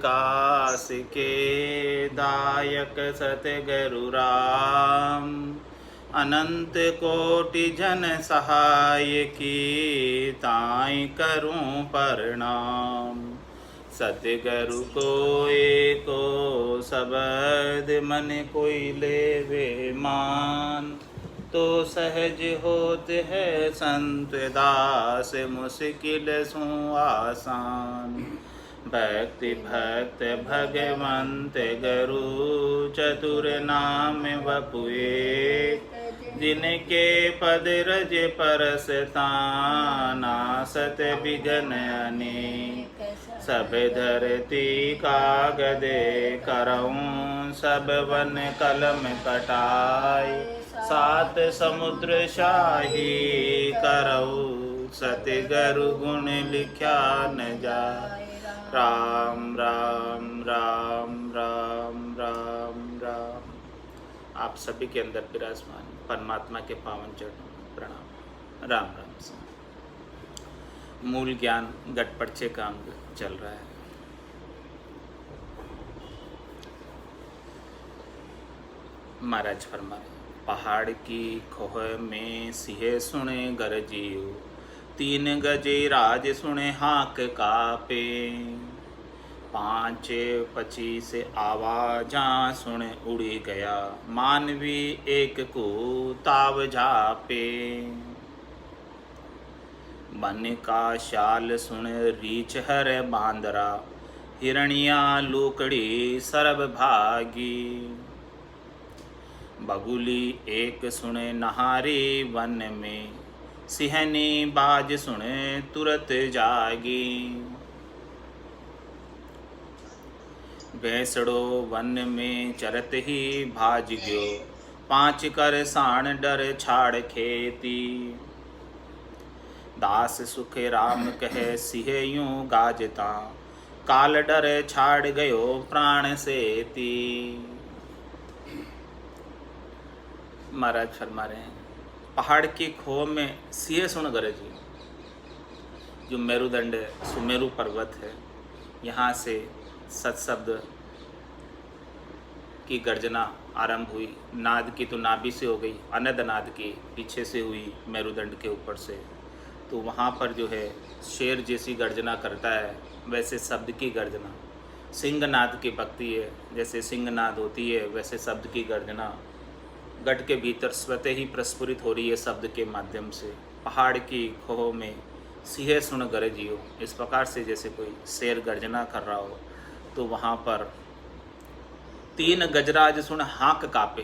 विकास के दायक सतगुरु राम। अनंत कोटि जन सहाय की ताई करूं प्रणाम। सतगुरु को एको शब्द मन कोई लेवे मान। तो सहज होत है संत दास मुश्किल सु आसान। भक्ति भक्त भगवंत गुरु चतुर नाम वपुए। जिनके पद रज परस नासत विघ्न अनेक। सब धरती कागदे करऊं सब वन कलम कटाई। सात समुद्र शाही करऊ सतगुरु गुण लिख्या न जाय। राम राम राम राम राम राम। आप सभी के अंदर विराजमान परमात्मा के पावन चरणों में प्रणाम। राम राम से मूल ज्ञान गटपड़चे का अंग चल रहा है। महाराज फरमाए, पहाड़ की खोह में सिंह सुने गरजियो। तीन गजे राज सुने हाक कापे। पाँच पच्चीस आवाजा सुने उड़ी गया। मानवी एक को ताव झापे। बन का शाल सुन रीछ हर बांदरा। हिरणिया लूकड़ी सरब भागी। बगुली एक सुने नहारी वन में। सिंहनी बाज सुने तुरत जागी। भैंसड़ो वन में चरत ही भाज गयो। पाँच कर साण डर छाड़ खेती। दास सुख राम कहे सिंह यूं गाजता। काल डर छाड़ गयो प्राण से ती। महाराज फरमा रहे हैं, पहाड़ की खोह में सिंह सुन गरजी। जो मेरुदंड सुमेरु पर्वत है, यहाँ से सत्शब्द की गर्जना आरंभ हुई। नाद की तो नाभि से हो गई, अनद नाद की पीछे से हुई मेरुदंड के ऊपर से। तो वहाँ पर जो है शेर जैसी गर्जना करता है, वैसे शब्द की गर्जना। सिंहनाद की भक्ति है, जैसे सिंहनाद होती है वैसे शब्द की गर्जना गट के भीतर स्वतः ही प्रस्फुरित हो रही है शब्द के माध्यम से। पहाड़ की खोह में सिंह सुन गरजियो, इस प्रकार से जैसे कोई शेर गर्जना कर रहा हो। तो वहाँ पर तीन गजराज सुन हाक कापे।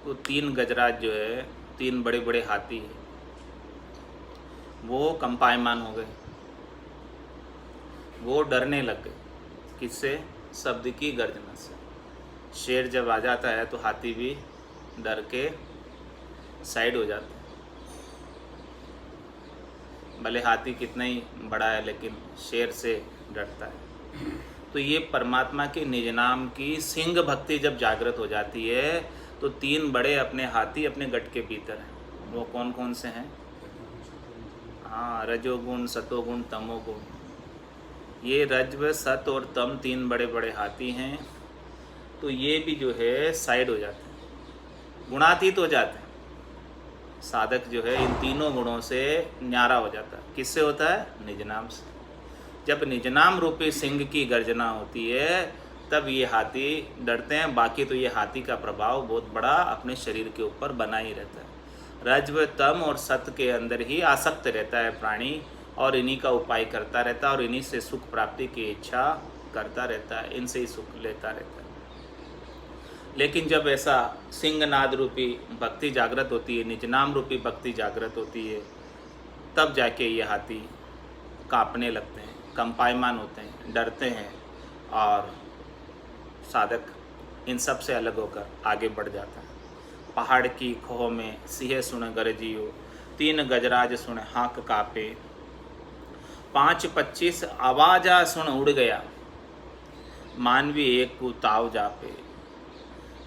तो तीन गजराज जो है, तीन बड़े बड़े हाथी है, वो कंपायमान हो गए, वो डरने लग गए। किससे? शब्द की गर्जना से। शेर जब आ जाता है तो हाथी भी डर के साइड हो जाता है। भले हाथी कितना ही बड़ा है लेकिन शेर से डरता है। तो ये परमात्मा के निज नाम की सिंह भक्ति जब जागृत हो जाती है तो तीन बड़े अपने हाथी अपने गट के भीतर हैं। वो कौन कौन से हैं? हाँ, रजोगुण, सतोगुण, तमोगुण। ये रज, सत और तम तीन बड़े बड़े हाथी हैं। तो ये भी जो है साइड हो जाते हैं, गुणातीत हो जाते हैं। साधक जो है इन तीनों गुणों से न्यारा हो जाता है। किससे होता है? निज नाम से। जब निज नाम रूपी सिंह की गर्जना होती है तब ये हाथी डरते हैं। बाकी तो ये हाथी का प्रभाव बहुत बड़ा अपने शरीर के ऊपर बना ही रहता है। रज्व, तम और सत के अंदर ही आसक्त रहता है प्राणी, और इन्हीं का उपाय करता रहता है और इन्हीं से सुख प्राप्ति की इच्छा करता रहता है, इनसे ही सुख लेता रहता है। लेकिन जब ऐसा सिंहनाद रूपी भक्ति जागृत होती है, निज नाम रूपी भक्ति जागृत होती है, तब जाके ये हाथी कांपने लगते हैं, कंपायमान होते हैं, डरते हैं, और साधक इन सब से अलग होकर आगे बढ़ जाता है। पहाड़ की खोह में सिंह सुन गरजियो। तीन गजराज सुन हाक कापे। 5-25 आवाजा सुन उड़ गया। मानवी एक को ताव जापे।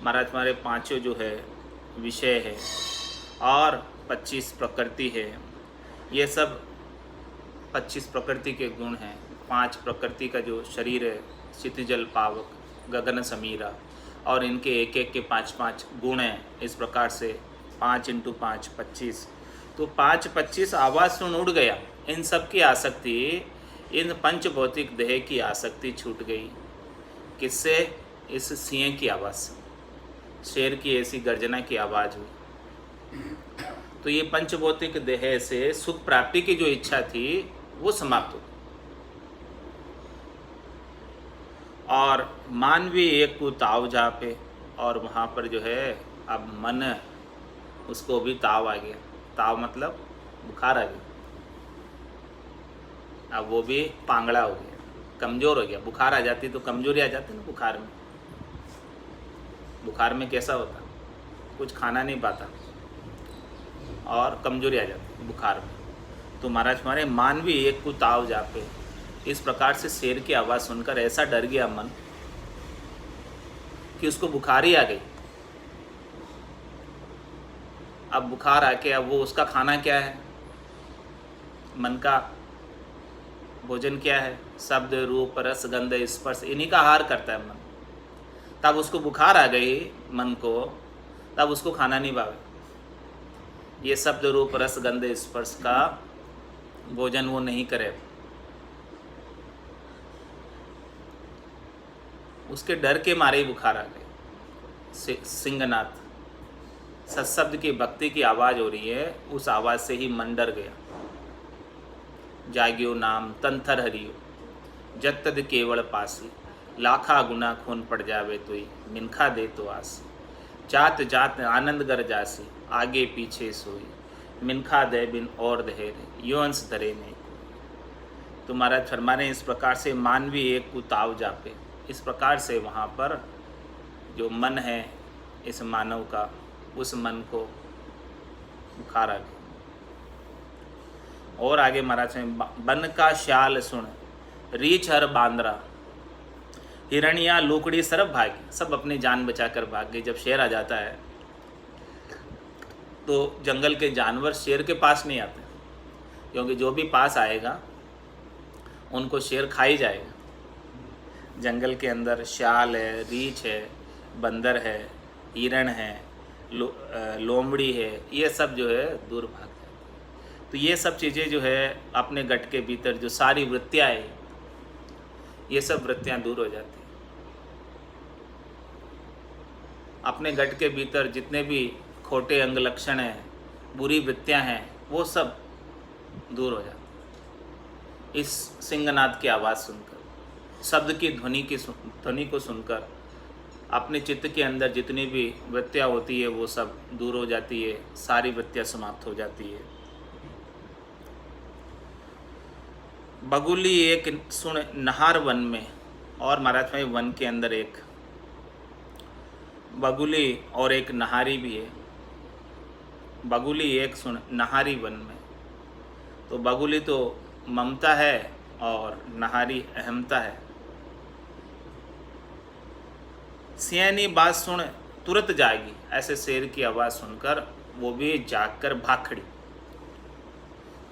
महाराज हमारे पांचों जो है विषय है और 25 प्रकृति है। ये सब 25 प्रकृति के गुण हैं 5 प्रकृति का जो शरीर है, क्षितिजल पावक, गगन समीरा, और इनके एक एक के 5-5 गुण हैं। इस प्रकार से 5 × 5 25, तो 5 25 आवाज़ सुन उड़ गया। इन सब की आसक्ति, इन पंच भौतिक देह की आसक्ति छूट गई। किससे? इस सिंह की आवाज़ से, शेर की ऐसी गर्जना की आवाज़ हुई। तो ये पंचभौतिक देह से सुख प्राप्ति की जो इच्छा थी वो समाप्त हो गई। और मानवी एक को ताव झापे, और वहाँ पर जो है अब मन, उसको भी ताव आ गया। ताव मतलब बुखार आ गया। अब वो भी पांगड़ा हो गया, कमज़ोर हो गया। बुखार आ जाती तो कमज़ोरी आ जाती ना बुखार में। बुखार में कैसा होता, कुछ खाना नहीं पाता और कमज़ोरी आ जाती बुखार में। तो महाराज हमारे मानवी एक को ताव जापे, इस प्रकार से शेर की आवाज़ सुनकर ऐसा डर गया मन कि उसको बुखार ही आ गई। अब बुखार आके अब वो, उसका खाना क्या है, मन का भोजन क्या है? शब्द, रूप, रस, गंध, स्पर्श, इन्हीं का आहार करता है मन। तब उसको बुखार आ गई मन को, तब उसको खाना नहीं भावे। ये शब्द, रूप, रस, गंध, स्पर्श का भोजन वो नहीं करे। उसके डर के मारे ही बुखार आ गए। सिंहनाथ, सत्शब्द की भक्ति की आवाज़ हो रही है, उस आवाज़ से ही मन डर गया। जाग्यो नाम तंथर हरियो, जत तद केवल पासी, लाखा गुना खून पड़ जावे तोई, मिनखा दे तो आसी। जात जात आनंद गर जासी, आगे पीछे सोई, मिनखा दे बिन और दहेर, यो अंश धरे नहीं। तो महाराज फरमाने, इस प्रकार से मानवी एक को ताव जापे। इस प्रकार से वहाँ पर जो मन है इस मानव का, उस मन को बुखार आ गया। और आगे महाराज में, बन का श्याल सुन, रीछ हर बांदरा, हिरणिया लोकड़ी सरब भागी। सब अपनी जान बचाकर भाग गए। जब शेर आ जाता है तो जंगल के जानवर शेर के पास नहीं आते, क्योंकि जो भी पास आएगा उनको शेर खा ही जाएगा। जंगल के अंदर श्याल है, रीछ है, बंदर है, हिरण है, लोमड़ी है, ये सब जो है दूर भाग जाते हैं। तो ये सब चीज़ें जो है अपने गट के भीतर जो सारी वृत्तियाँ हैं, ये सब वृत्तियाँ दूर हो जाती हैं। अपने गट के भीतर जितने भी खोटे अंग लक्षण हैं, बुरी वृत्तियाँ हैं, वो सब दूर हो जाती हैं इस सिंहनाद की आवाज़ सुनकर, शब्द की ध्वनि को सुनकर। अपने चित्त के अंदर जितनी भी वृत्तियाँ होती है वो सब दूर हो जाती है, सारी वृत्तियाँ समाप्त हो जाती है। बगुली एक सुन नहार वन में, और महाराज भाई वन के अंदर एक बगुली और एक नहारी भी है। बगुली एक सुन नहारी वन में, तो बगुली तो ममता है और नहारी अहमता है। सियानी बात सुन तुरंत जागी, ऐसे शेर की आवाज़ सुनकर वो भी जागकर भाग खड़ी।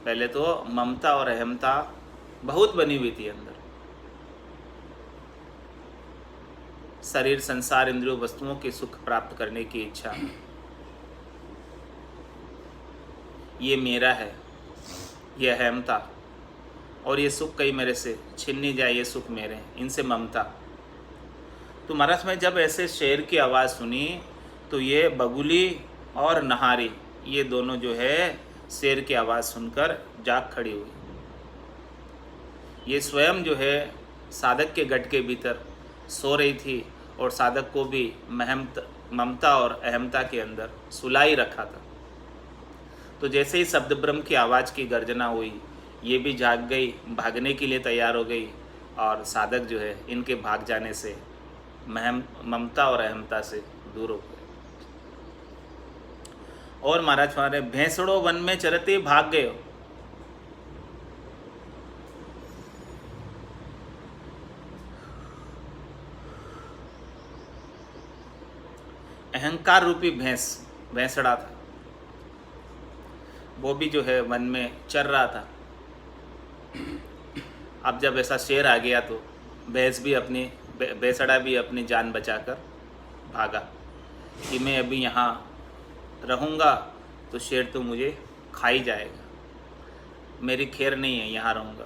पहले तो ममता और अहमता बहुत बनी हुई थी अंदर, शरीर, संसार, इंद्रियों, वस्तुओं के सुख प्राप्त करने की इच्छा, ये मेरा है, ये अहमता, और ये सुख कहीं मेरे से छिन नहीं जाए, ये सुख मेरे हैं, इनसे ममता। तो महाराज में जब ऐसे शेर की आवाज़ सुनी तो ये बगुली और नहारी, ये दोनों जो है शेर की आवाज़ सुनकर जाग खड़ी हुई। ये स्वयं जो है साधक के गट के भीतर सो रही थी और साधक को भी ममता और अहमता के अंदर सुलाई रखा था। तो जैसे ही शब्द ब्रह्म की आवाज़ की गर्जना हुई, ये भी जाग गई, भागने के लिए तैयार हो गई, और साधक जो है इनके भाग जाने से ममता और अहमता से दूर हो गए। और महाराज हमारे, भैंसड़ो वन में चरते भाग गए। अहंकार रूपी भैंसड़ा था, वो भी जो है वन में चर रहा था। अब जब ऐसा शेर आ गया तो बेसड़ा भी अपनी जान बचाकर भागा कि मैं अभी यहाँ रहूँगा तो शेर तो मुझे खा ही जाएगा, मेरी खैर नहीं है यहाँ रहूँगा।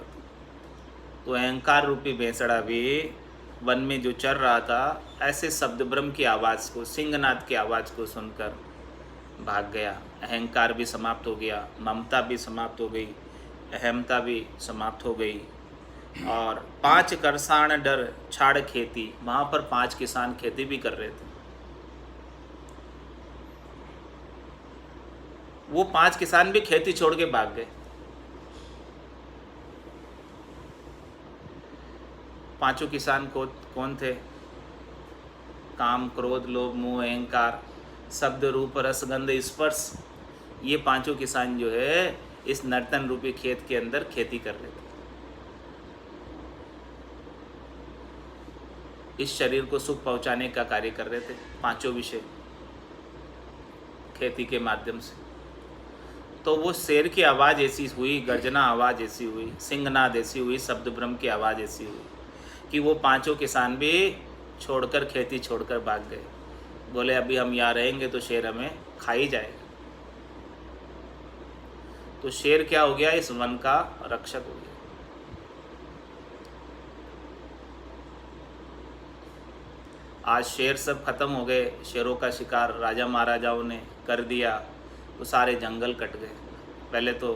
तो अहंकार रूपी बेसड़ा भी वन में जो चल रहा था, ऐसे शब्द ब्रह्म की आवाज़ को, सिंहनाद की आवाज़ को सुनकर भाग गया। अहंकार भी समाप्त हो गया, ममता भी समाप्त हो गई, अहमता भी समाप्त हो गई। और 5 करसान डर छाड़ खेती, वहाँ पर 5 किसान खेती भी कर रहे थे। वो 5 किसान भी खेती छोड़ के भाग गए। 5 किसान को कौन थे? काम, क्रोध, लोभ, मोह, अहंकार, शब्द, रूप, रस, गंध, स्पर्श, ये 5 किसान जो है इस नर्तन रूपी खेत के अंदर खेती कर रहे थे। इस शरीर को सुख पहुंचाने का कार्य कर रहे थे 5 विषय खेती के माध्यम से। तो वो शेर की आवाज़ ऐसी हुई, गर्जना आवाज़ ऐसी हुई, सिंहनाद ऐसी हुई, शब्द ब्रह्म की आवाज़ ऐसी हुई कि वो 5 किसान भी छोड़कर, खेती छोड़कर भाग गए। बोले अभी हम यहाँ रहेंगे तो शेर हमें खा ही जाएगा। तो शेर क्या हो गया? इस वन का रक्षक हो गया। आज शेर सब खत्म हो गए, शेरों का शिकार राजा महाराजाओं ने कर दिया, वो सारे जंगल कट गए। पहले तो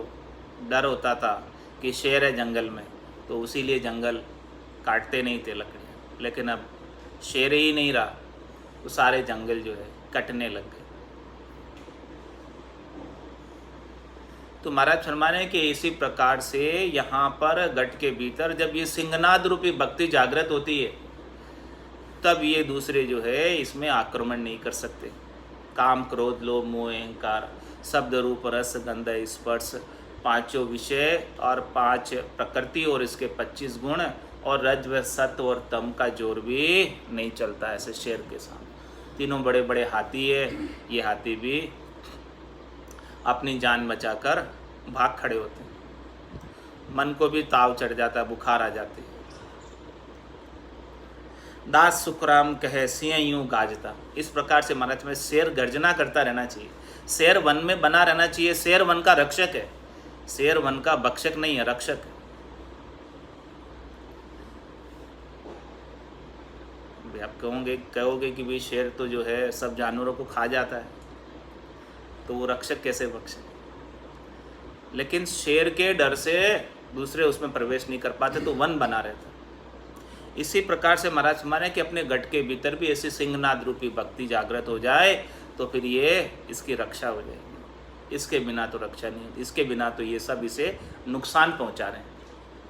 डर होता था कि शेर है जंगल में, तो उसीलिए जंगल काटते नहीं थे लकड़ियाँ, लेकिन अब शेर ही नहीं रहा, वो सारे जंगल जो है कटने लग गए। तो महाराज फरमाने कि इसी प्रकार से यहाँ पर गट के भीतर जब ये सिंहनाद रूपी भक्ति जागृत होती है, तब ये दूसरे जो है इसमें आक्रमण नहीं कर सकते। काम, क्रोध, लोभ, मोह, अहंकार, शब्द, रूप, रस, गंध, स्पर्श, 5 विषय और 5 प्रकृति और इसके 25 गुण और रज, सत्व और तम का जोर भी नहीं चलता ऐसे शेर के सामने। तीनों बड़े बड़े हाथी है, ये हाथी भी अपनी जान बचाकर भाग खड़े होते हैं। मन को भी ताव चढ़ जाता, बुखार आ जाती है। दास सुखराम कहे सिंह यूं गाजता। इस प्रकार से महाराज में शेर गर्जना करता रहना चाहिए। शेर वन में बना रहना चाहिए। शेर वन का रक्षक है, शेर वन का भक्षक नहीं है, रक्षक है। आप कहोगे कि भाई शेर तो जो है सब जानवरों को खा जाता है, तो वो रक्षक कैसे भक्षक? लेकिन शेर के डर से दूसरे उसमें प्रवेश नहीं कर पाते, तो वन बना रहता। इसी प्रकार से महाराज हमारे कि अपने गट के भीतर भी ऐसी सिंहनाद रूपी भक्ति जागृत हो जाए तो फिर ये इसकी रक्षा हो जाएगी। इसके बिना तो रक्षा नहीं होती, इसके बिना तो ये सब इसे नुकसान पहुंचा रहे हैं।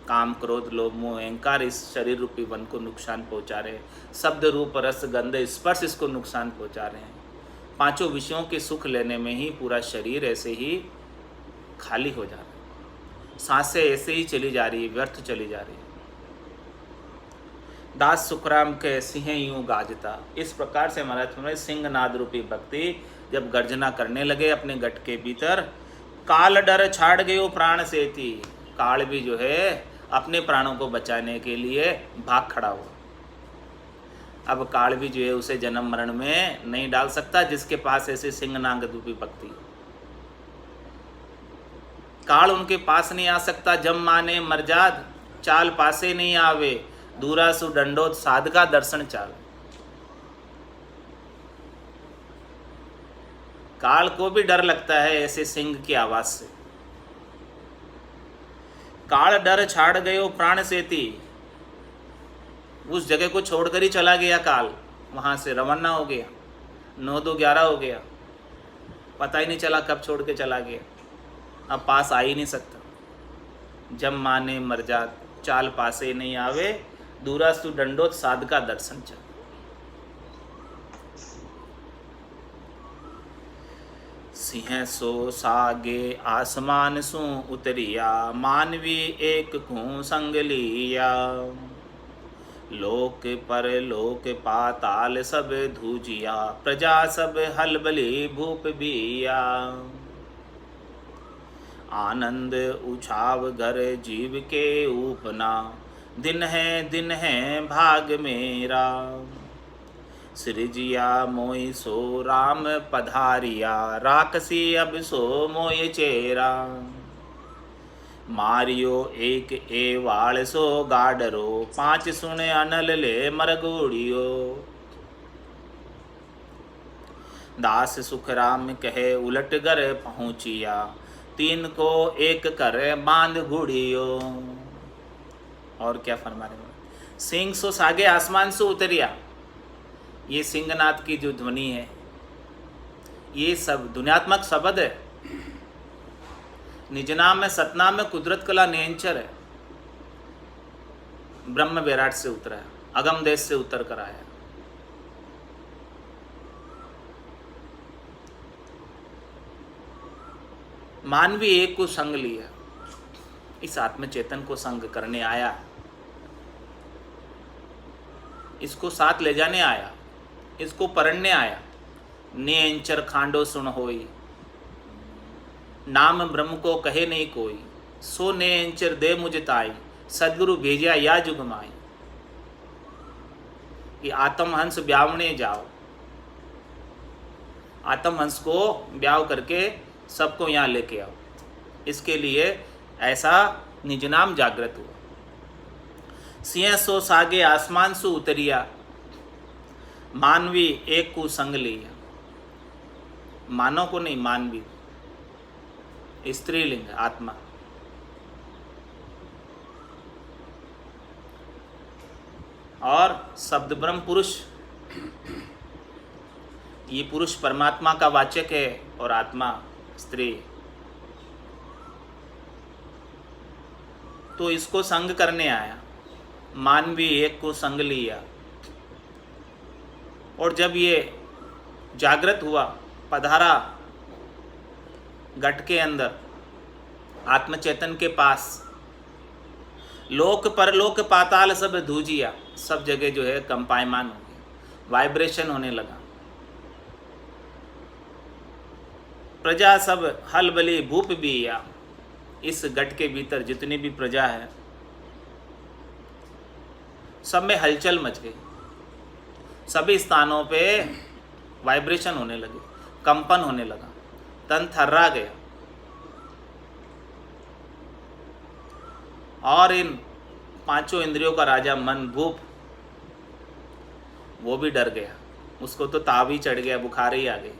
काम, क्रोध, लोभ, मोह, अहंकार इस शरीर रूपी वन को नुकसान पहुंचा रहे हैं। शब्द, रूप, रस, गंध, स्पर्श इसको नुकसान पहुंचा रहे हैं। 5 विषयों के सुख लेने में ही पूरा शरीर ऐसे ही खाली हो जा रहा है, सांसें ऐसे ही चली जा रही है, व्यर्थ चली जा रही है। दास सुखराम के सिंह यूं गाजता। इस प्रकार से महाराज सिंहनाद रूपी भक्ति जब गर्जना करने लगे अपने गट के भीतर, काल डर छाड़ गयो प्राण से थी। काल भी जो है अपने प्राणों को बचाने के लिए भाग खड़ा हुआ। अब काल भी जो है उसे जन्म मरण में नहीं डाल सकता जिसके पास ऐसे सिंहनाद रूपी भक्ति। काल उनके पास नहीं आ सकता। जम माने मरजाद चाल पासे नहीं आवे, दूरा सु दंडोत साधका दर्शन चाल। काल को भी डर लगता है ऐसे सिंह की आवाज से। काल डर छाड़ गयो प्राण से थी। उस जगह को छोड़कर ही चला गया काल, वहां से रवाना हो गया। 9-2-11 हो गया, पता ही नहीं चला कब छोड़ के चला गया। अब पास आ ही नहीं सकता। जब माने मरजात चाल पासे नहीं आवे, दूरास्तु दंडोत साधका दर्शन चल। सिंह सो सागे आसमान सु उतरिया, मानवी एक खूं संग लिया। लोक पर लोक पाताल सब धूजिया, प्रजा सब हलबली भूप बिया। आनंद उछाव घर जीव के ऊपना, दिन है भाग मेरा, सृजिया मोई सो राम पधारिया, राक्षसी अब सो मोय चेरा, मारियो एक एवाड़ सो गाडरो, पांच सुने अनल ले मरगोड़ियो, दास सुख राम कहे उलट गर पहुँचिया, तीन को एक कर बांध घुड़ियो। और क्या फरमा रहे हैं, सिंह सो सागे आसमान से उतरिया, ये सिंहनाथ की जो ध्वनि है, ये सब दुनियात्मक शब्द है। निजनाम में सतनाम में कुदरत कला नेंचर है, ब्रह्म विराट से उतरा है, अगम देश से उतर कर आया। मानवी एक को संग लिया, इस आत्म चेतन को संग करने आया, इसको साथ ले जाने आया, इसको पढ़ने आया। नेंचर खांडो सुन होई, नाम ब्रह्म को कहे नहीं कोई, सो नेंचर दे मुझ ताई, सदगुरु भेजिया या जुगमाई। कि आत्महंस ब्यावने जाओ, आत्महंस को ब्याव करके सबको यहाँ लेके आओ, इसके लिए ऐसा निजनाम जागृत हुआ। सिंह सो सागे आसमान सु उतरिया, मानवी एक को संग लिया। मानव को नहीं, मानवी स्त्रीलिंग आत्मा। और शब्द ब्रह्म पुरुष, ये पुरुष परमात्मा का वाचक है और आत्मा स्त्री। तो इसको संग करने आया, मानवी एक को संग लिया। और जब ये जागृत हुआ, पधारा घट के अंदर आत्मचेतन के पास, लोक परलोक पाताल सब धूजिया, सब जगह जो है कंपायमान हो गया, वाइब्रेशन होने लगा। प्रजा सब हलबली भूप बिया, इस घट के भीतर जितनी भी प्रजा है सब में हलचल मच गई, सभी स्थानों पे वाइब्रेशन होने लगे, कंपन होने लगा, तन थर्रा गया। और इन पांचों इंद्रियों का राजा मन भूप, वो भी डर गया, उसको तो ताव ही चढ़ गया, बुखार ही आ गई।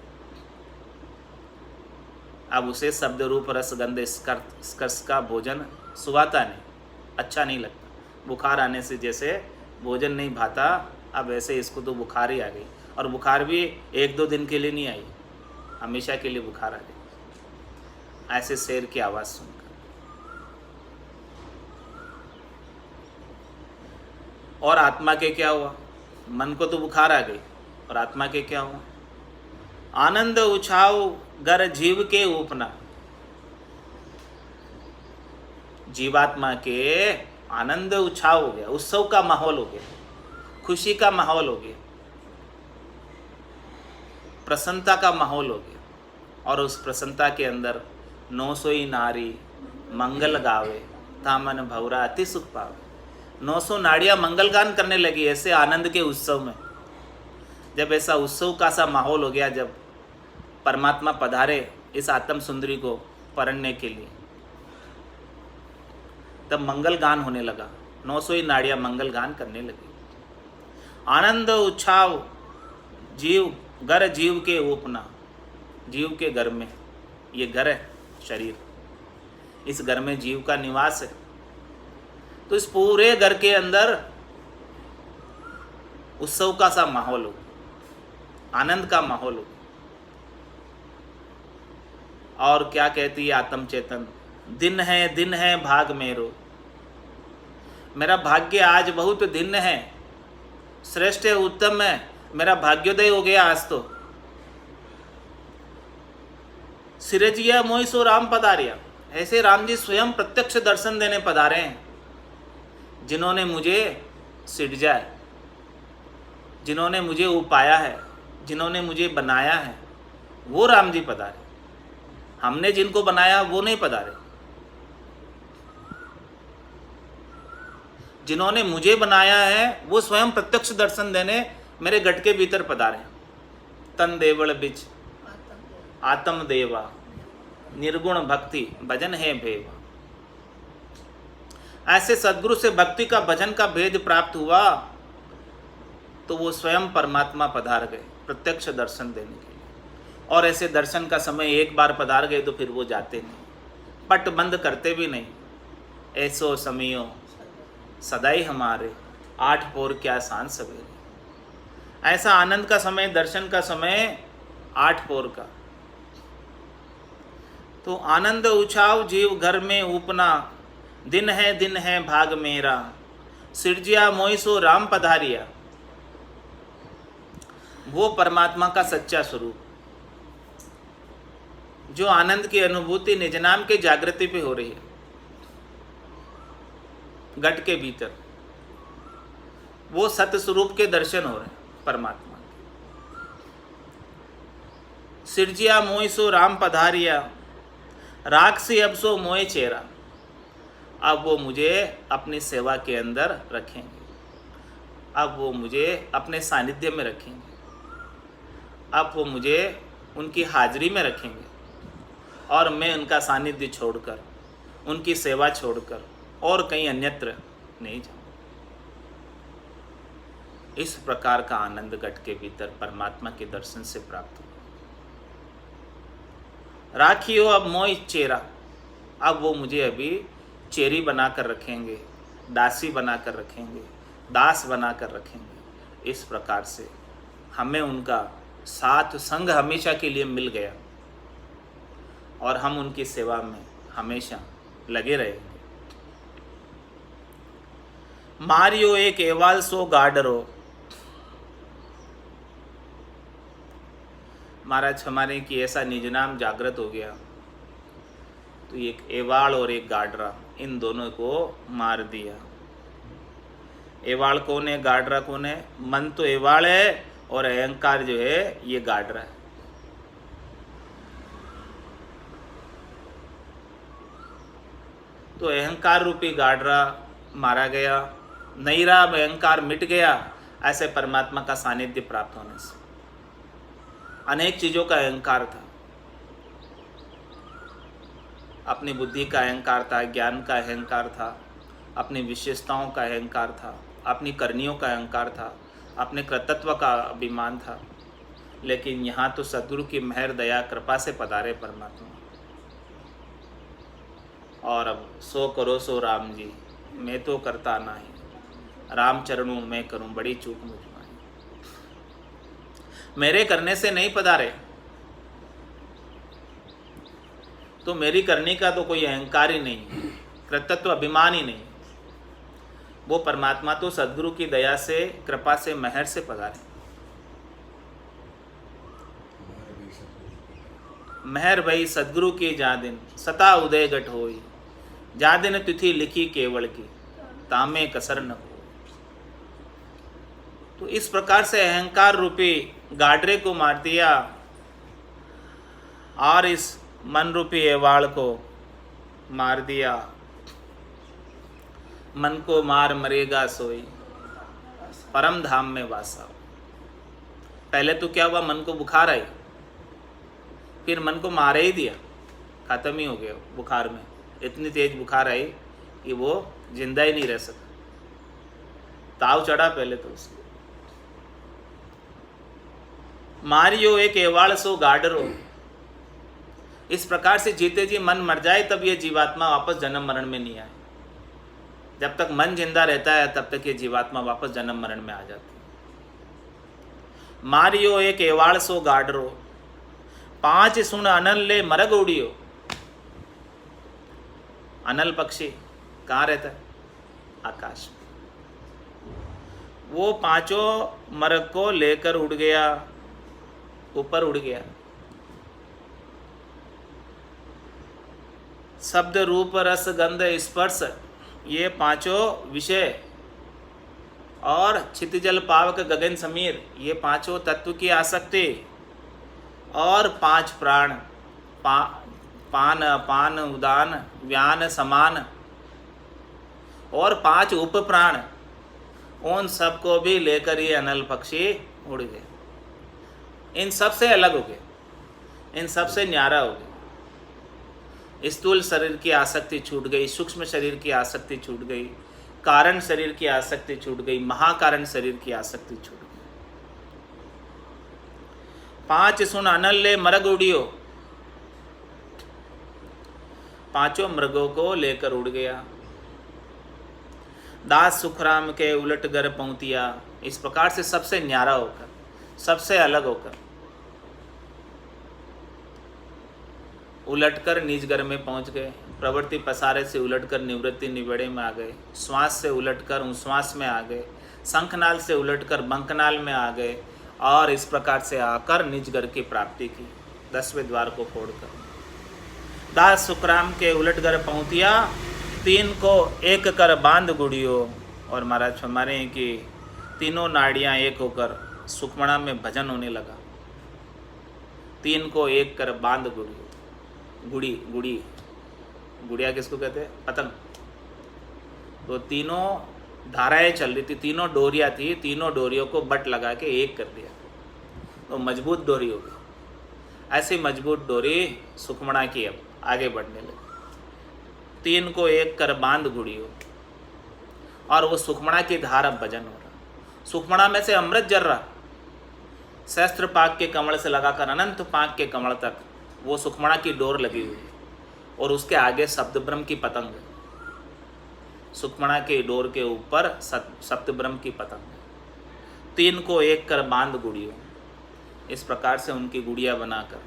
अब उसे शब्द रूप रस गंध स्पर्श का भोजन सुहाता नहीं, अच्छा नहीं लगता। बुखार आने से जैसे भोजन नहीं भाता, अब ऐसे इसको तो बुखार ही आ गई। और बुखार भी एक दो दिन के लिए नहीं आई, हमेशा के लिए बुखार आ गई, ऐसे शेर की आवाज़ सुनकर। और आत्मा के क्या हुआ, मन को तो बुखार आ गई, और आत्मा के क्या हुआ, आनंद उछाओ गर जीव के ऊपना। जीवात्मा के आनंद उछाव हो गया, उत्सव का माहौल हो गया, खुशी का माहौल हो गया, प्रसन्नता का माहौल हो गया। और उस प्रसन्नता के अंदर 900 नारी मंगल गावे, तामन भौरा अति सुख पावे। 900 नाड़ियाँ मंगल गान करने लगी ऐसे आनंद के उत्सव में। जब ऐसा उत्सव का सा माहौल हो गया, जब परमात्मा पधारे इस आत्म सुंदरी को पढ़ने के लिए, तब मंगल गान होने लगा, 900 नाड़ियाँ मंगल गान करने लगी। आनंद उछाव जीव घर जीव के उपना, जीव के घर में, ये घर है शरीर, इस घर में जीव का निवास है। तो इस पूरे घर के अंदर उत्सव का सा माहौल हो, आनंद का माहौल हो। और क्या कहती है आत्म चेतन, दिन है भाग मेरो, मेरा भाग्य आज बहुत दिन है, श्रेष्ठ है, उत्तम है, मेरा भाग्योदय हो गया आज तो। सिरजिया मोई सो राम पधारिया, ऐसे राम जी स्वयं प्रत्यक्ष दर्शन देने पधारे हैं, जिन्होंने मुझे सिरजा है, जिन्होंने मुझे उपाया है, जिन्होंने मुझे बनाया है, वो राम जी पधारे। हमने जिनको बनाया वो नहीं पधारे। जिन्होंने मुझे बनाया है वो स्वयं प्रत्यक्ष दर्शन देने मेरे गट के भीतर पधारे। तन देवल बिच आत्म देवा, निर्गुण भक्ति भजन है भेवा। ऐसे सदगुरु से भक्ति का भजन का भेद प्राप्त हुआ तो वो स्वयं परमात्मा पधार गए प्रत्यक्ष दर्शन देने के लिए। और ऐसे दर्शन का समय एक बार पधार गए तो फिर वो जाते नहीं, पट बंद करते भी नहीं। ऐसो समियो सदाई हमारे, आठ पोर क्या सांझ सवेरे। ऐसा आनंद का समय, दर्शन का समय आठ पोर का। तो आनंद उछाव जीव घर में ऊपना, दिन है भाग मेरा, सिरजिया मोई सो राम पधारिया। वो परमात्मा का सच्चा स्वरूप जो आनंद की अनुभूति निज नाम के जागृति पे हो रही है घट के भीतर, वो सत्य स्वरूप के दर्शन हो रहे हैं परमात्मा के। सिरजिया मोई सो राम पधारिया, राक्षसी अब सो मोए चेहरा। अब वो मुझे अपनी सेवा के अंदर रखेंगे, अब वो मुझे अपने सानिध्य में रखेंगे, अब वो मुझे उनकी हाजिरी में रखेंगे और मैं उनका सानिध्य छोड़कर, उनकी सेवा छोड़कर और कहीं अन्यत्र नहीं जाऊँ। इस प्रकार का आनंद घट के भीतर परमात्मा के दर्शन से प्राप्त हो। राखियो अब मोई चेरा, अब वो मुझे अभी चेरी बनाकर रखेंगे, दासी बनाकर रखेंगे, दास बनाकर रखेंगे। इस प्रकार से हमें उनका साथ संग हमेशा के लिए मिल गया और हम उनकी सेवा में हमेशा लगे रहेंगे। मारियो एक एवाल सो गाडरो। महाराज हमारे की ऐसा निज नाम जागृत हो गया तो एक एवाल और एक गाडरा, इन दोनों को मार दिया। एवाल कौन है, गाडरा कौन है? मन तो एवाल है और अहंकार जो है ये गाडरा है। तो अहंकार रूपी गाडरा मारा गया, नहीं रहा, अहंकार मिट गया। ऐसे परमात्मा का सानिध्य प्राप्त होने से अनेक चीज़ों का अहंकार था, अपनी बुद्धि का अहंकार था, ज्ञान का अहंकार था, अपनी विशेषताओं का अहंकार था, अपनी करनियों का अहंकार था, अपने कर्तृत्व का अभिमान था। लेकिन यहाँ तो सद्गुरु की मेहर दया कृपा से पधारे परमात्मा और अब सो करो सो राम जी, मैं तो करता नहीं, राम चरणों में करूं बड़ी चूक मुझ में। मेरे करने से नहीं पधारे तो मेरी करने का तो कोई अहंकार ही नहीं, कर्तृत्व अभिमान ही नहीं। वो परमात्मा तो सद्गुरु की दया से, कृपा से, मेहर से पधारे। मेहर भई सद्गुरु की जा दिन सता उदय घट होई, जा दिन तिथि लिखी केवल की, तामे कसर न हो। तो इस प्रकार से अहंकार रूपी गाडरे को मार दिया और इस मन रूपी एवाड़ को मार दिया। मन को मार मरेगा सोई, परम धाम में वासा। पहले तो क्या हुआ, मन को बुखार आई, फिर मन को मार ही दिया, खत्म ही हो गया बुखार में। इतनी तेज बुखार आई कि वो जिंदा ही नहीं रह सका, ताव चढ़ा पहले तो उसको। मारियो एक एवाड़ सो गाडरो। इस प्रकार से जीते जी मन मर जाए तब ये जीवात्मा वापस जन्म मरण में नहीं आए। जब तक मन जिंदा रहता है तब तक ये जीवात्मा वापस जन्म मरण में आ जाती है। मारियो एक एवाड़ सो गाडरो, पांच सुन अनल ले मरग उड़ियो। अनल पक्षी कहाँ रहता है? आकाश में। वो पांचों मरग को लेकर उड़ गया, ऊपर उड़ गया। शब्द रूप रस गंध स्पर्श, ये पांचों विषय और क्षितिजल पावक गगन समीर, ये पांचों तत्व की आसक्ति और पांच प्राण, पान अपान उदान व्यान समान, और 5 उप प्राण, उन सबको भी लेकर ये अनल पक्षी उड़ गए। इन सब से अलग हो गए, इन सब से न्यारा हो गए। स्थूल शरीर की आसक्ति छूट गई, सूक्ष्म शरीर की आसक्ति छूट गई, कारण शरीर की आसक्ति छूट गई, महाकारण शरीर की आसक्ति छूट गई। 5 सुन अनल ले मरग उड़ियो, 5 मृगों को लेकर उड़ गया। दास सुखराम के उलट गर पहुंतिया, इस प्रकार से सबसे न्यारा होकर, सबसे अलग होकर, उलटकर निज घर में पहुंच गए। प्रवृत्ति पसारे से उलटकर निवृत्ति निबड़े में आ गए, श्वास से उलटकर उश्वास में आ गए, शंखनाल से उलटकर बंकनाल में आ गए, और इस प्रकार से आकर निज घर की प्राप्ति की 10वें द्वार को फोड़कर। दास सुखराम के उलट घर पहुंतिया, 3 को एक कर बांध गुड़ियो। और महाराज हमारे कि तीनों नाड़ियाँ एक होकर सुखमणा में भजन होने लगा। 3 को एक कर बांध गुड़ियो, गुड़िया किसको कहते हैं? पतंग। तो तीनों धाराएं चल रही थी, तीनों डोरियाँ थी, तीनों डोरियों को बट लगा के एक कर दिया, तो मजबूत डोरी हो गई। ऐसी मजबूत डोरी सुखमणा की अब आगे बढ़ने लगी। 3 को एक कर बांध गुड़ियो, और वो सुखमणा की धार अब भजन हो रहा। सुखमणा में से अमृत जर रहा, सहस्त्र पाक के कमल से लगाकर अनंत पाक के कमल तक वो सुखमणा की डोर लगी हुई है, और उसके आगे सप्त ब्रह्म की पतंग है। सुखमणा के डोर के ऊपर सप्त ब्रह्म की पतंग है। 3 को एक कर बांध गुड़ियो, इस प्रकार से उनकी गुड़िया बनाकर,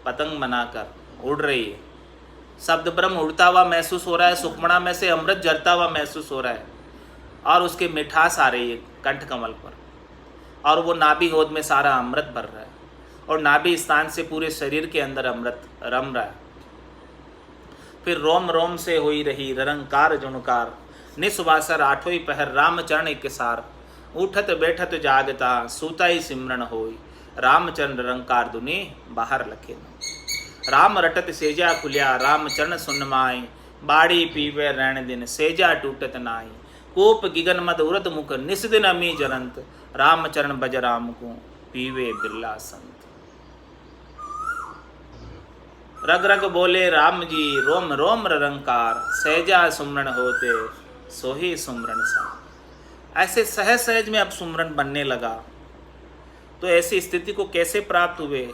पतंग बनाकर उड़ रही है। शब्द ब्रह्म उड़ता हुआ महसूस हो रहा है, सुखमणा में से अमृत जरता हुआ महसूस हो रहा है, और उसकी मिठास आ रही है कंठ कमल पर, और वो नाभि होद में सारा अमृत भर रहा है, और नाभि स्थान से पूरे शरीर के अंदर अमृत रम रहा है। फिर रोम रोम से हुई रही ररंकार जुणकार, निस्वासर 8वें पहर रामचरण एक सार, उठत बैठत जागता सूता ही सिमरन होई, रामचरण रंकार दुनी बाहर लखे न। राम रटत सेजा खुलिया रामचरण सुनमाई, बाड़ी पीवे रैण दिन सेजा टूटत नाई, कोप गिगन मद उरत मुख निस दिन अमी जरंत, रामचरण बज राम को पीवे बिरला संत। रग रग बोले राम जी रोम रोम रंकार, सहजा सुमरन होते सोही सुमरन सा। ऐसे सहज सहज में अब सुमरन बनने लगा। तो ऐसी स्थिति को कैसे प्राप्त हुए?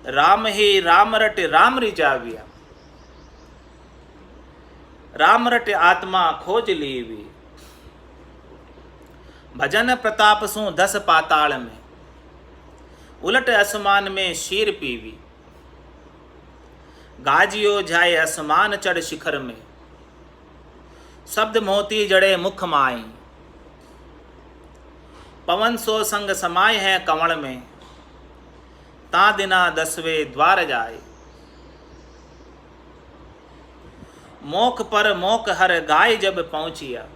राम ही राम रट राम रिजाविया, राम रट आत्मा खोज लीवी, भजन प्रताप सु 10 पाताल में, उलट आसमान में शीर पीवी, गाजियो जाए आसमान चढ़ शिखर में, शब्द मोती जड़े मुख माई, पवन सो संग समाये हैं कंवड़ में, ता दिना 10वें द्वार जाए, मोख पर मोख हर गाय जब पहुंचिया,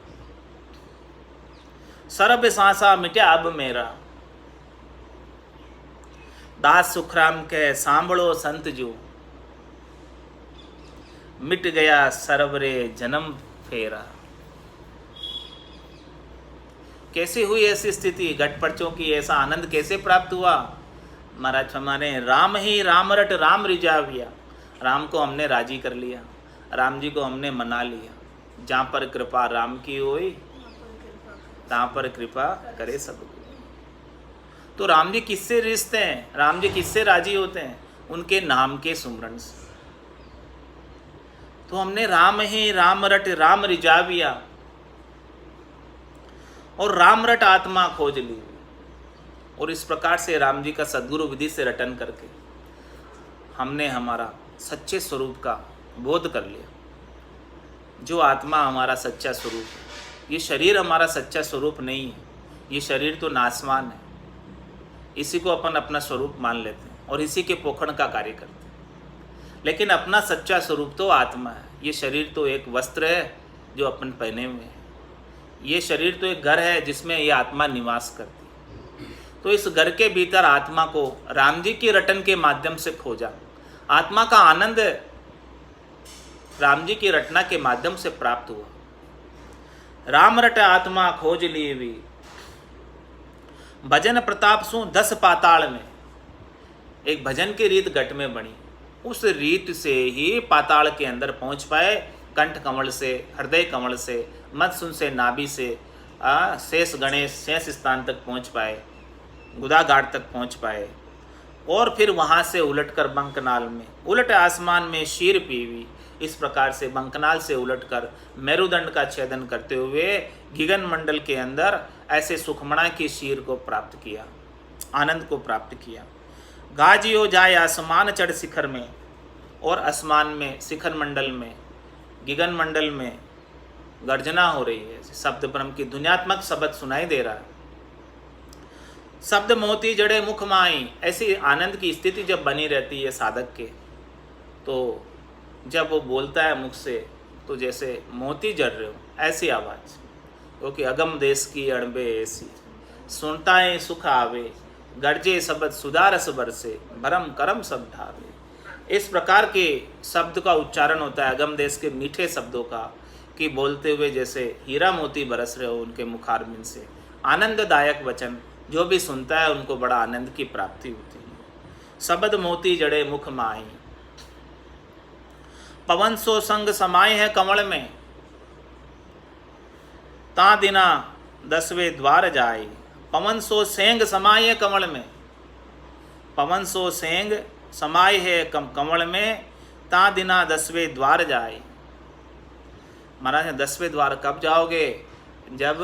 सरब सांसा मिटा अब मेरा, दास सुखराम के सांभळो संत जो, मिट गया सरवरे जन्म फेरा। कैसे हुई ऐसी स्थिति? घटपर्चों की ऐसा आनंद कैसे प्राप्त हुआ? महाराज हमारे राम ही राम रट राम रिजाविया, राम को हमने राजी कर लिया, राम जी को हमने मना लिया। जहाँ पर कृपा राम की होई तहाँ पर कृपा करे सब। तो राम जी किससे रिश्ते हैं? राम जी किससे राजी होते हैं? उनके नाम के सुमरन से। तो हमने राम ही राम रट राम रिजाविया और राम रट आत्मा खोज ली। और इस प्रकार से राम जी का सद्गुरु विधि से रटन करके हमने हमारा सच्चे स्वरूप का बोध कर लिया। जो आत्मा हमारा सच्चा स्वरूप है, ये शरीर हमारा सच्चा स्वरूप नहीं है, ये शरीर तो नासवान है। इसी को अपन अपना स्वरूप मान लेते हैं और इसी के पोखण का कार्य करते हैं। लेकिन अपना सच्चा स्वरूप तो आत्मा है। ये शरीर तो एक वस्त्र है जो अपन पहने हुए हैं। ये शरीर तो एक घर है जिसमें ये आत्मा निवास करती है। तो इस घर के भीतर आत्मा को राम जी की रटन के माध्यम से खोजा। आत्मा का आनंद राम जी की रटना के माध्यम से प्राप्त हुआ। राम रट आत्मा खोज लीवी, भजन प्रताप सु 10 पाताल में। एक भजन की रीत गट में बनी, उस रीत से ही पाताल के अंदर पहुंच पाए, कंठ कमल से, हृदय कमल से, मत्सुन से, नाभि से शेष गणेश शेष स्थान तक पहुंच पाए, गुदाघाट तक पहुंच पाए। और फिर वहाँ से उलटकर बंकनाल में, उलट आसमान में शीर पीवी, इस प्रकार से बंकनाल से उलटकर मेरुदंड का छेदन करते हुए गगन मंडल के अंदर ऐसे सुखमणा की शीर को प्राप्त किया, आनंद को प्राप्त किया। गाजियो जाए आसमान चढ़ शिखर में, और आसमान में, शिखर मंडल में, गगन मंडल में गर्जना हो रही है, शब्द ब्रह्म की ध्वन्यात्मक शब्द सुनाई दे रहा है। शब्द मोती जड़े मुख माई, ऐसी आनंद की स्थिति जब बनी रहती है साधक के, तो जब वो बोलता है मुख से तो जैसे मोती जड़ रहे हो ऐसी आवाज़, क्योंकि अगम देश की अणबे ऐसी, सुनता है सुख आवे, गर्जे शब्द सुधारस बरसे, भरम करम सब ढावे। इस प्रकार के शब्द का उच्चारण होता है अगम देश के मीठे शब्दों का, कि बोलते हुए जैसे हीरा मोती बरस रहे हो उनके मुखारबिंद से। आनंददायक वचन, जो भी सुनता है उनको बड़ा आनंद की प्राप्ति होती है। शब्द मोती जड़े मुख माई, पवन सो संग समाये है कमल में, ता दिना 10वें द्वार जाई। पवन सो सेंग समाये है कमल में, पवन सो सेंग समाये है कमल में, ता दिना 10वें द्वार जाई। महाराज 10वें द्वार कब जाओगे? जब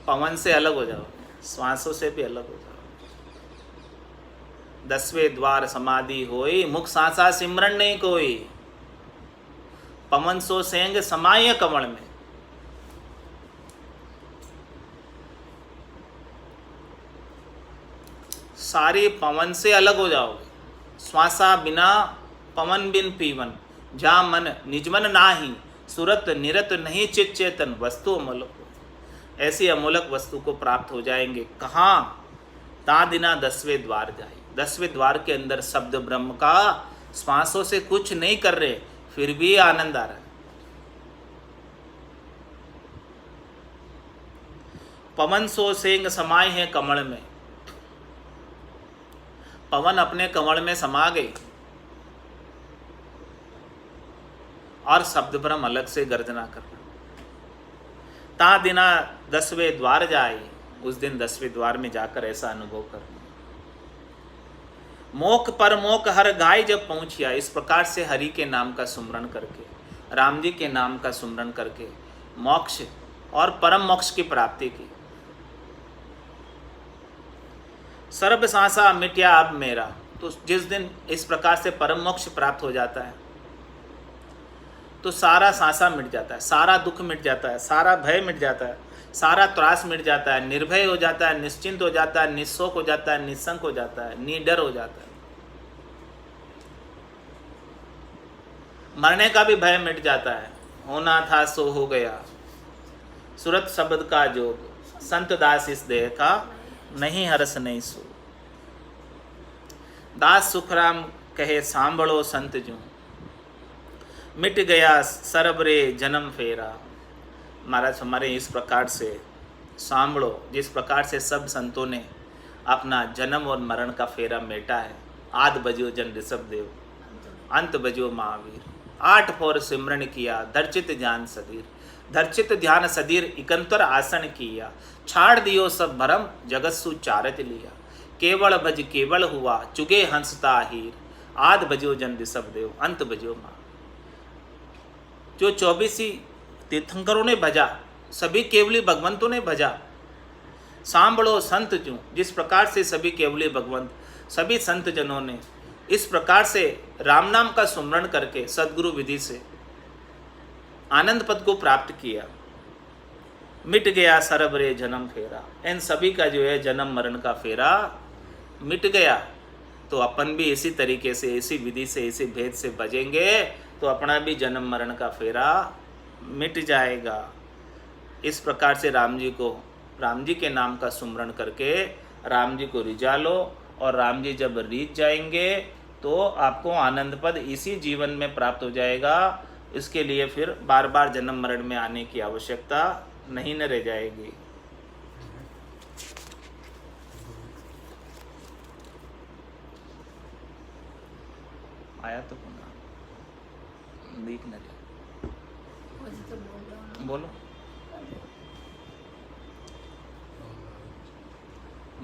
पवन से अलग हो जाओगे, श्वासों से भी अलग हो जाओगे। 10वें द्वार समाधि होई, मुख सांसा सिमरन नहीं कोई। पवन सो सेंग समाये कमल में, सारी पवन से अलग हो जाओगे। श्वासा बिना पवन बिन पीवन, जा मन निजमन नाही, सुरत निरत नहीं चित चेतन, वस्तु अमोलक। ऐसी अमोलक वस्तु को प्राप्त हो जाएंगे। कहाँ? ता दिना 10वें द्वार जाए। 10वें द्वार के अंदर शब्द ब्रह्म का श्वासों से कुछ नहीं कर रहे, फिर भी आनंद आ रहा है। पवन सो सेंग समाये हैं कमल में, पवन अपने कमल में समा गई और शब्द ब्रह्म अलग से गर्जना कर रहा। ता दिना 10वें द्वार जाए, उस दिन 10वें द्वार में जाकर ऐसा अनुभव कर। मोक पर मोक हर गाय जब पहुंचिया, इस प्रकार से हरि के नाम का सुमरण करके, राम जी के नाम का सुमरण करके मोक्ष और परम मोक्ष की प्राप्ति की। सर्ब सांसा मिट्या अब मेरा, तो जिस दिन इस प्रकार से परम मोक्ष प्राप्त हो जाता है तो सारा सांसा मिट जाता है, सारा दुख मिट जाता है, सारा भय मिट जाता है, सारा त्रास मिट जाता है, निर्भय हो जाता है, निश्चिंत हो जाता है, निस्शोक हो जाता है, निस्संक हो जाता है, निडर हो जाता है। मरने का भी भय मिट जाता है, होना था सो हो गया। सुरत शब्द का जोग, संत दास इस देह का, नहीं हरस नहीं सो। दास सुखराम कहे सांभळो संत जूं, मिट गया सरबरे जन्म फेरा। महाराज हमारे इस प्रकार से सांभळो, जिस प्रकार से सब संतों ने अपना जन्म और मरण का फेरा मेटा है। आद बजो जन ऋषभ देव, अंत बजो महावीर। 8 फोर सिमरन किया, धर्चित ध्यान सदीर, धर्चित ध्यान सदीर इकंतर आसन किया। छाड़ दियो सब भरम, जगत सु चारत लिया। केवल भज केवल हुआ, चुगे हंसता हीर। आद बजो जन ऋषभ देव, अंत बजो माँ। जो 24 तीर्थंकरों ने भजा, सभी केवली भगवंतों ने भजा। सांभळो संत जूं, जिस प्रकार से सभी केवली भगवंत, सभी संत जनों ने इस प्रकार से राम नाम का सुमरण करके सद्गुरु विधि से आनंद पद को प्राप्त किया। मिट गया सरबरे जन्म फेरा, इन सभी का जो है जन्म मरण का फेरा मिट गया। तो अपन भी इसी तरीके से, इसी विधि से, इसी भेद से बजेंगे तो अपना भी जन्म मरण का फेरा मिट जाएगा। इस प्रकार से राम जी के नाम का सुमरण करके राम जी को रिझा लो, और राम जी जब रीझ जाएंगे तो आपको आनंद पद इसी जीवन में प्राप्त हो जाएगा। इसके लिए फिर बार बार जन्म मरण में आने की आवश्यकता नहीं न रह जाएगी। आया तो पुनः दिख न रहा, बोलो।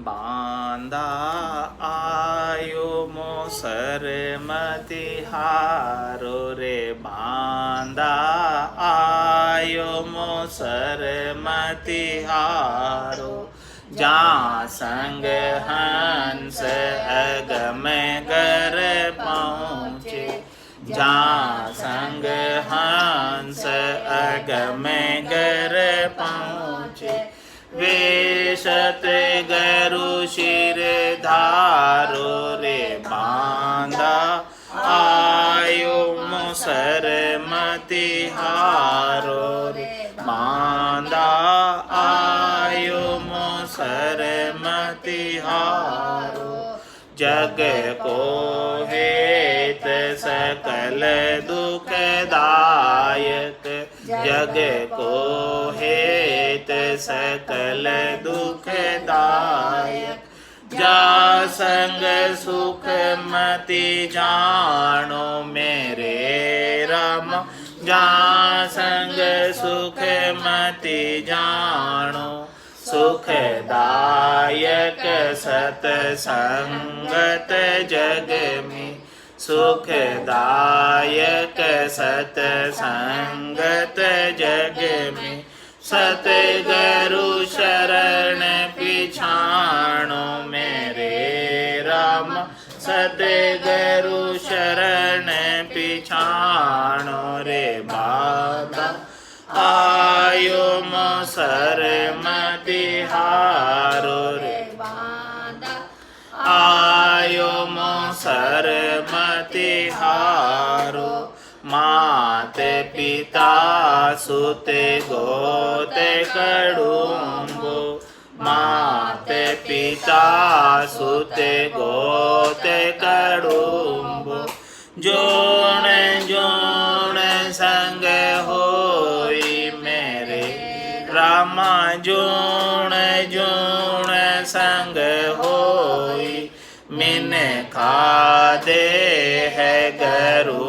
बांधा आयो मोसर मति हारो रे, बांधा आयो मोसर मति हारो, जहाँ संग हंस अगम गर पहुँचे, जहाँ संग हंस अगम गर पहुँचे, वेशत गरु शिर धारो रे, बांधा आयो मोसर मति हारो रे, बांधा आयो मोसर मति हारो, जग को हेत सकल दुखदायक, जग को हेत सकल दुखदायक, जा संग सुख मति जानो मेरे राम, जा संग सुख मति जानो, सुखदायक सतसंगत जग में, सुखदायक सतसंगत जग में, सतगुरु शरण पिछाणो मेरे राम, सतगुरु शरण पिछाणो रे, बांधा आयो मोसर मति हारो रे, बांधा आयो मोसर मति हारो, माते पिता सुते गोते कड़ुम्बो, माते पिता सुते गोते कड़ुम्बो, जोण जोण संग होई मेरे रामा, जोण जोण संग होई, मिन खादे है गरु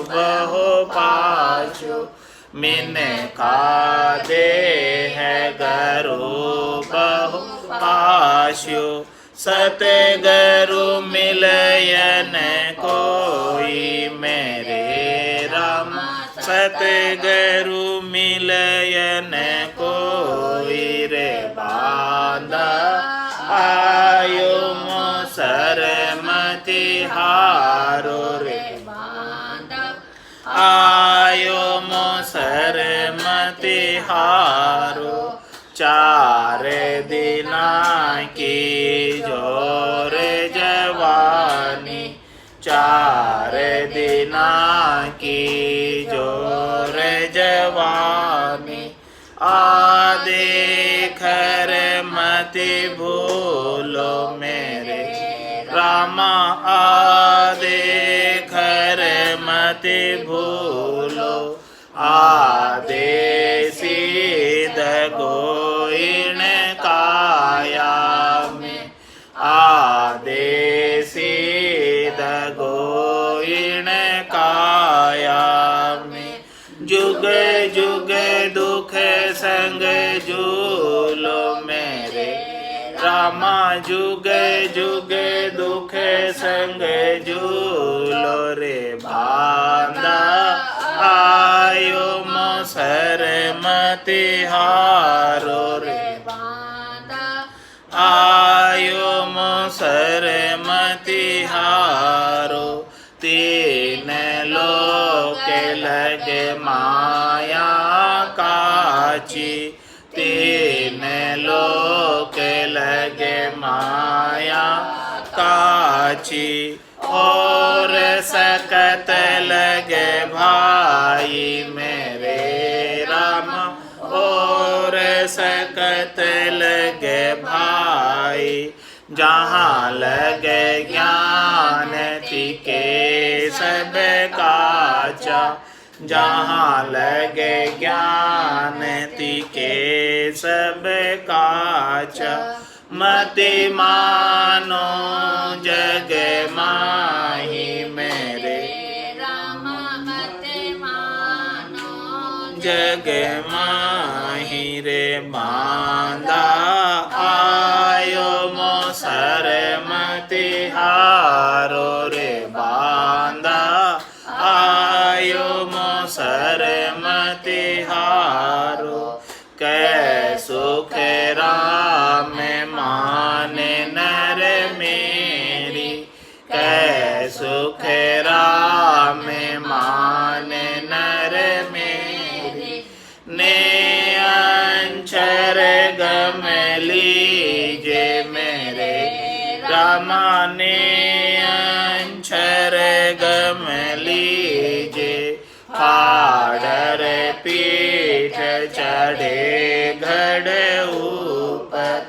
बहु पाछो, मिन खादे है गरु बहु पाछो, सतगुरु मिलयन कोई मेरे राम, सतगुरु मिलयन कोई रे, बांधा आयो मोसर मति हारो रे, बांधा आयो मोसर मति हारो, चार दिना की जोर जवानी, चार दिना की जोर जवानी, आदेखर मति भूलो मेरे रामा, आदेखर मति भूलो, आदेसी गोइण काया में, आदेसी गोइण काया में, जुग जुग दुख संग झूलो मेरे रामा, जुग जुग दुख संग झूलो रे, बांधा आयो मोसर मति हारो रे, बांधा आयो मोसर मति हारो, तीन लोक लगे माया काची, तीन लोक लगे माया काची, और सकत लगे भाई मेरे राम, और सकत लगे भाई, जहाँ लगे ज्ञान तिके सब काचा, जहाँ लगे ज्ञान तिके सब काच। मति मानो जग माही मेरे राम मति मानो जग माही रे बांधा। आयो मोसर मति हारो रे बांधा। आयो मोसर मति हारो। कै सुख राम माने नर मेरी। कै सुख राम माने नर मेरी। ने अंचर गम लीजे मेरे राम ने अंचर गम लीजे। फाड़र पीठ चढ़े घड़ ऊपर।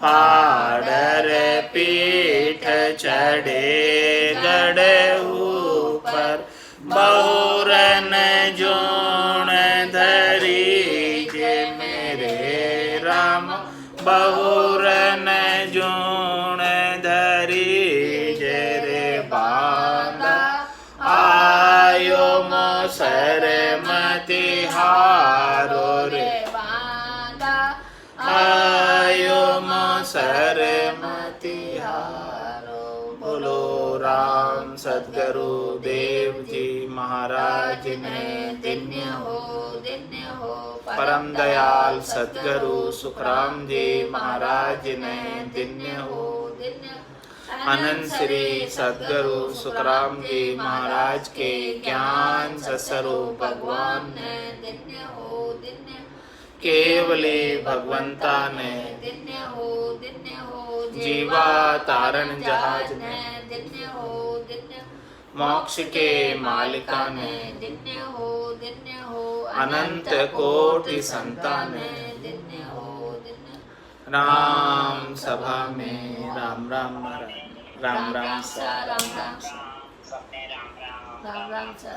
फाड़र पीठ चढ़े गढ़ ऊपर। बहुरन जोण धरी जे मेरे राम। बहुरन जोण धरी जे रे बांधा। आयो मोसर मति हारो रे बांधा। आयो मोसर मति हारो। बोलो राम सद्गुरु देव जी महाराज ने धन्य हो परम दयाल सद्गुरु सुखराम जी महाराज ने धन्य हो। अनंत श्री सद्गुरु सुखराम जी महाराज के ज्ञान स्वरूप भगवान ने धन्य हो केवले भगवंता ने धन्य हो जीवा तारण जहाज ने धन्य हो मोक्ष के मालिका ने धन्य हो अनंत कोटि संतान ने धन्य हो राम सभा में राम राम राम राम सा राम राम सा